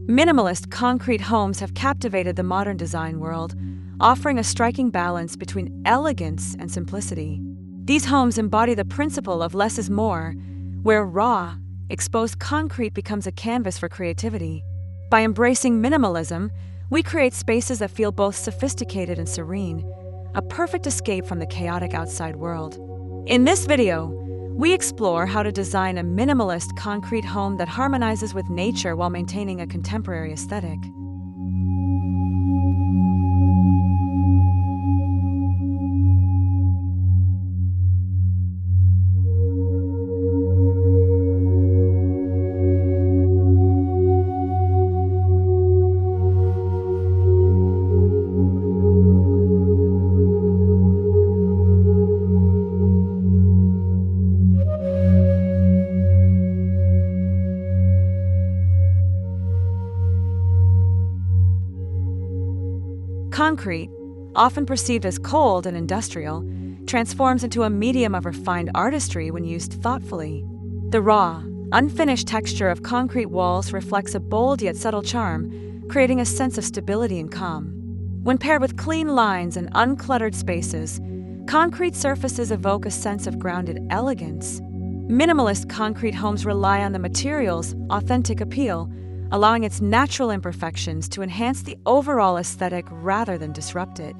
Minimalist concrete homes have captivated the modern design world, offering a striking balance between elegance and simplicity. These homes embody the principle of less is more, where raw, exposed concrete becomes a canvas for creativity. By embracing minimalism, we create spaces that feel both sophisticated and serene, a perfect escape from the chaotic outside world. In this video, we explore how to design a minimalist concrete home that harmonizes with nature while maintaining a contemporary aesthetic. Concrete, often perceived as cold and industrial, transforms into a medium of refined artistry when used thoughtfully. The raw, unfinished texture of concrete walls reflects a bold yet subtle charm, creating a sense of stability and calm. When paired with clean lines and uncluttered spaces, concrete surfaces evoke a sense of grounded elegance. Minimalist concrete homes rely on the material's authentic appeal, allowing its natural imperfections to enhance the overall aesthetic rather than disrupt it.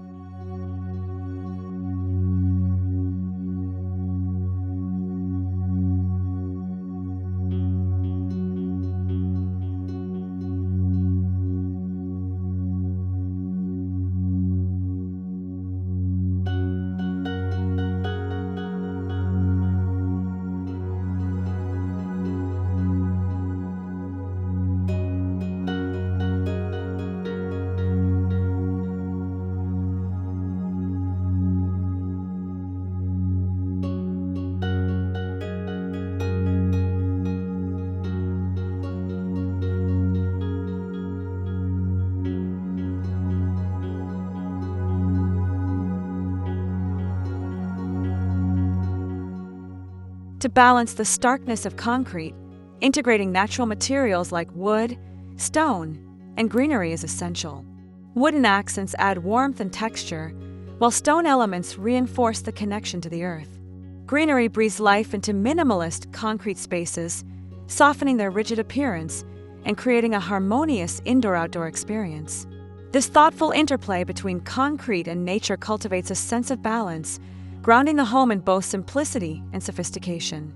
To balance the starkness of concrete, integrating natural materials like wood, stone, and greenery is essential. Wooden accents add warmth and texture, while stone elements reinforce the connection to the earth. Greenery breathes life into minimalist concrete spaces, softening their rigid appearance and creating a harmonious indoor-outdoor experience. This thoughtful interplay between concrete and nature cultivates a sense of balance, grounding the home in both simplicity and sophistication.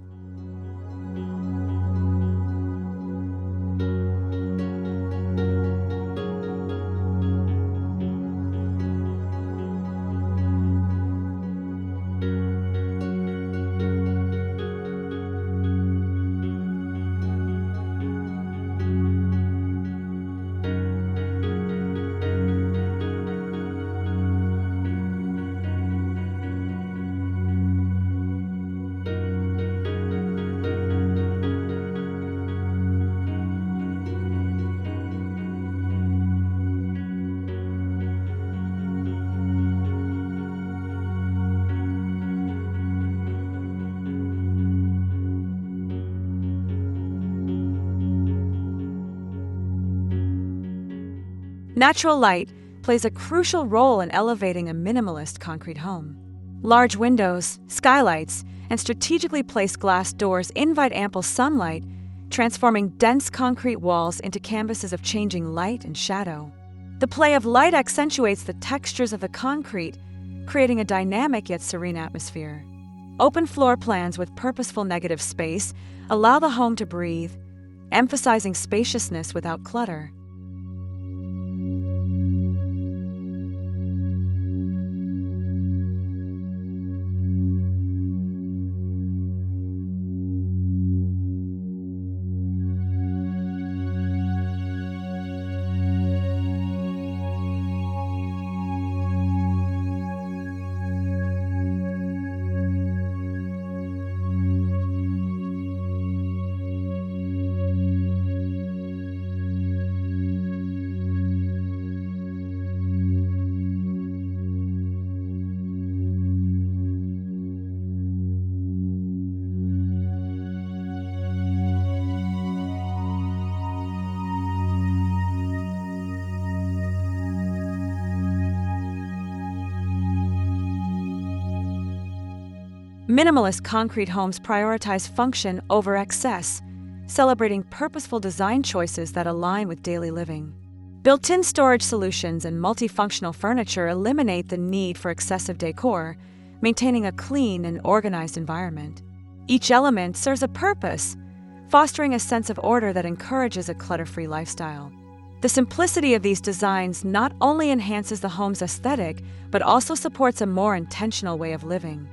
Natural light plays a crucial role in elevating a minimalist concrete home. Large windows, skylights, and strategically placed glass doors invite ample sunlight, transforming dense concrete walls into canvases of changing light and shadow. The play of light accentuates the textures of the concrete, creating a dynamic yet serene atmosphere. Open floor plans with purposeful negative space allow the home to breathe, emphasizing spaciousness without clutter. Minimalist concrete homes prioritize function over excess, celebrating purposeful design choices that align with daily living. Built-in storage solutions and multifunctional furniture eliminate the need for excessive decor, maintaining a clean and organized environment. Each element serves a purpose, fostering a sense of order that encourages a clutter-free lifestyle. The simplicity of these designs not only enhances the home's aesthetic, but also supports a more intentional way of living.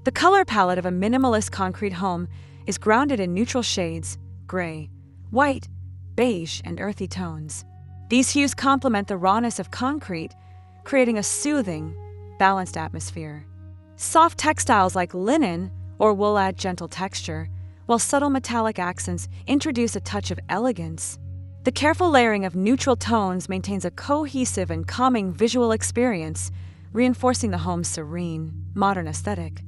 The color palette of a minimalist concrete home is grounded in neutral shades, gray, white, beige, and earthy tones. These hues complement the rawness of concrete, creating a soothing, balanced atmosphere. Soft textiles like linen or wool add gentle texture, while subtle metallic accents introduce a touch of elegance. The careful layering of neutral tones maintains a cohesive and calming visual experience, reinforcing the home's serene, modern aesthetic.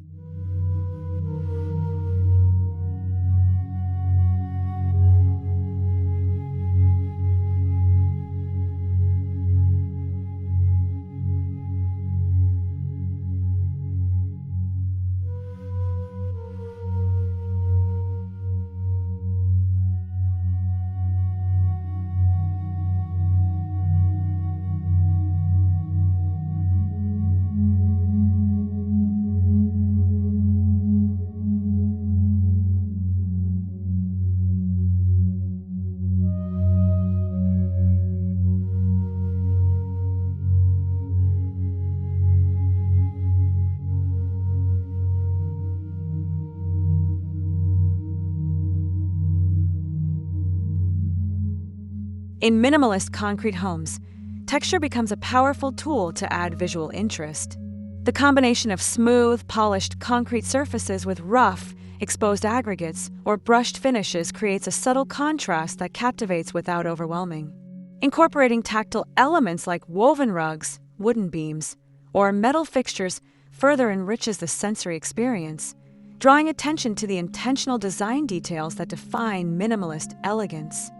In minimalist concrete homes, texture becomes a powerful tool to add visual interest. The combination of smooth, polished concrete surfaces with rough, exposed aggregates or brushed finishes creates a subtle contrast that captivates without overwhelming. Incorporating tactile elements like woven rugs, wooden beams, or metal fixtures further enriches the sensory experience, drawing attention to the intentional design details that define minimalist elegance.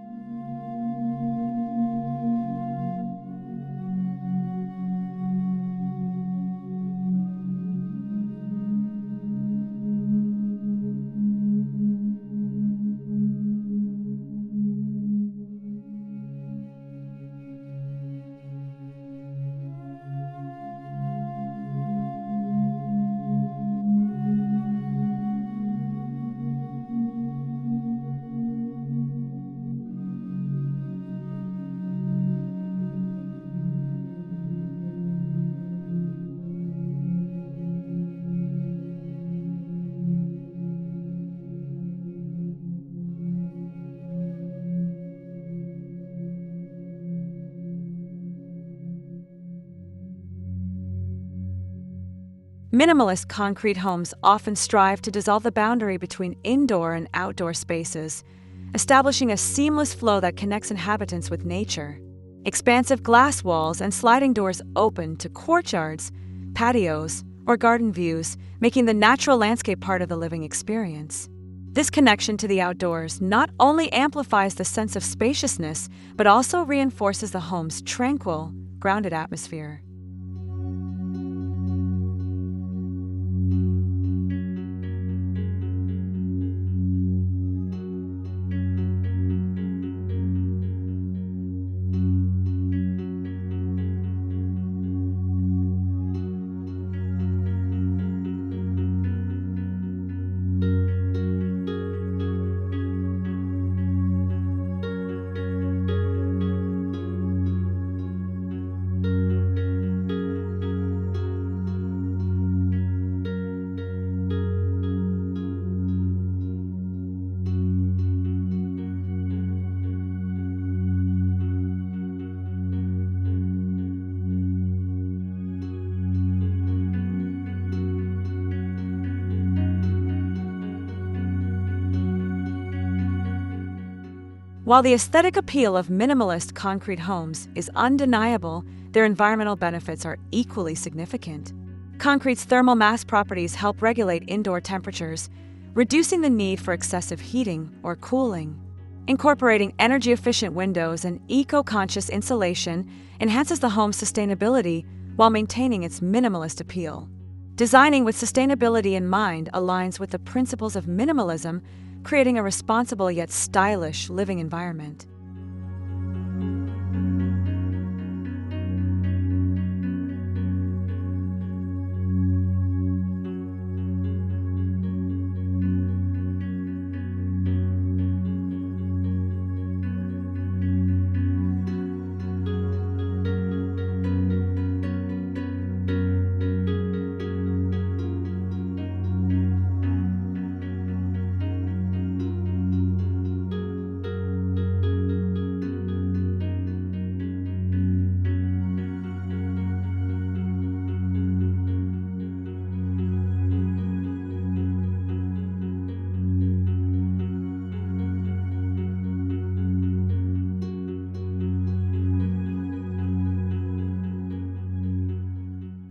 Minimalist concrete homes often strive to dissolve the boundary between indoor and outdoor spaces, establishing a seamless flow that connects inhabitants with nature. Expansive glass walls and sliding doors open to courtyards, patios, or garden views, making the natural landscape part of the living experience. This connection to the outdoors not only amplifies the sense of spaciousness, but also reinforces the home's tranquil, grounded atmosphere. While the aesthetic appeal of minimalist concrete homes is undeniable, their environmental benefits are equally significant. Concrete's thermal mass properties help regulate indoor temperatures, reducing the need for excessive heating or cooling. Incorporating energy-efficient windows and eco-conscious insulation enhances the home's sustainability while maintaining its minimalist appeal. Designing with sustainability in mind aligns with the principles of minimalism, creating a responsible yet stylish living environment.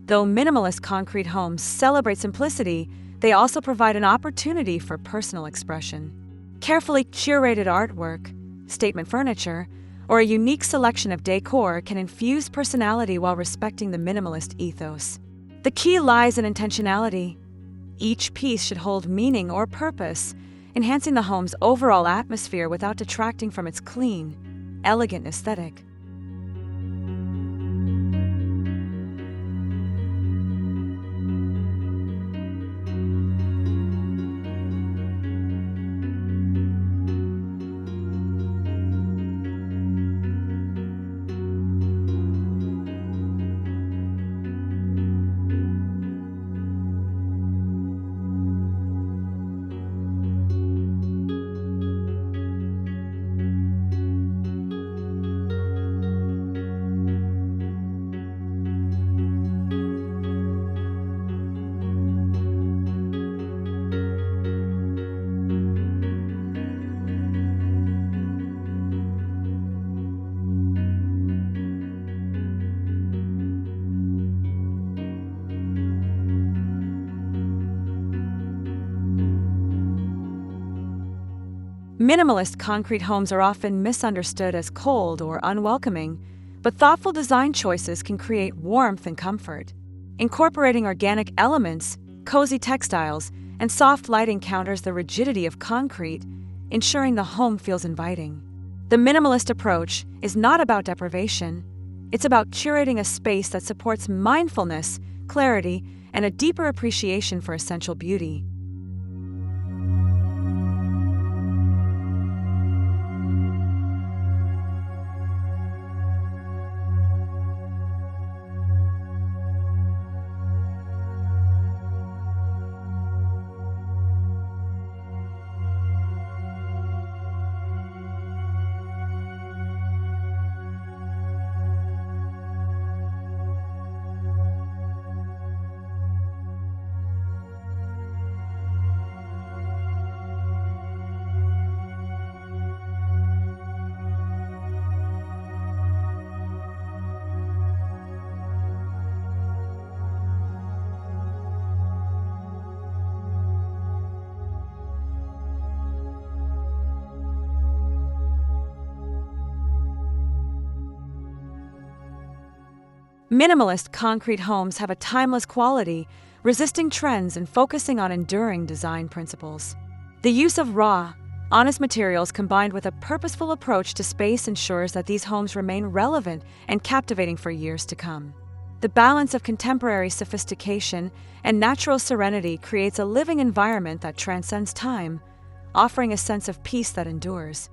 Though minimalist concrete homes celebrate simplicity, they also provide an opportunity for personal expression. Carefully curated artwork, statement furniture, or a unique selection of decor can infuse personality while respecting the minimalist ethos. The key lies in intentionality. Each piece should hold meaning or purpose, enhancing the home's overall atmosphere without detracting from its clean, elegant aesthetic. Minimalist concrete homes are often misunderstood as cold or unwelcoming, but thoughtful design choices can create warmth and comfort. Incorporating organic elements, cozy textiles, and soft lighting counters the rigidity of concrete, ensuring the home feels inviting. The minimalist approach is not about deprivation. It's about curating a space that supports mindfulness, clarity, and a deeper appreciation for essential beauty. Minimalist concrete homes have a timeless quality, resisting trends and focusing on enduring design principles. The use of raw, honest materials combined with a purposeful approach to space ensures that these homes remain relevant and captivating for years to come. The balance of contemporary sophistication and natural serenity creates a living environment that transcends time, offering a sense of peace that endures.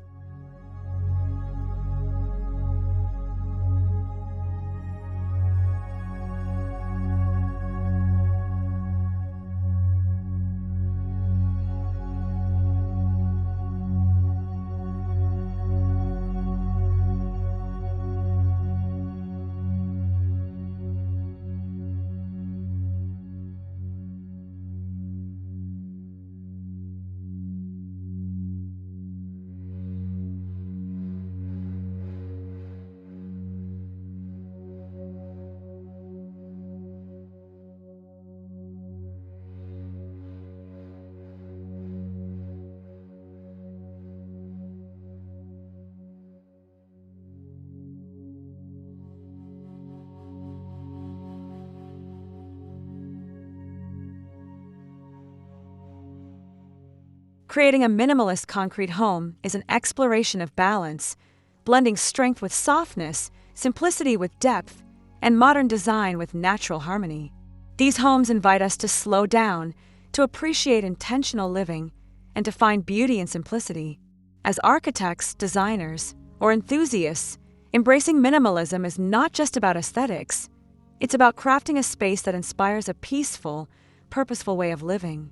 Creating a minimalist concrete home is an exploration of balance, blending strength with softness, simplicity with depth, and modern design with natural harmony. These homes invite us to slow down, to appreciate intentional living, and to find beauty in simplicity. As architects, designers, or enthusiasts, embracing minimalism is not just about aesthetics. It's about crafting a space that inspires a peaceful, purposeful way of living.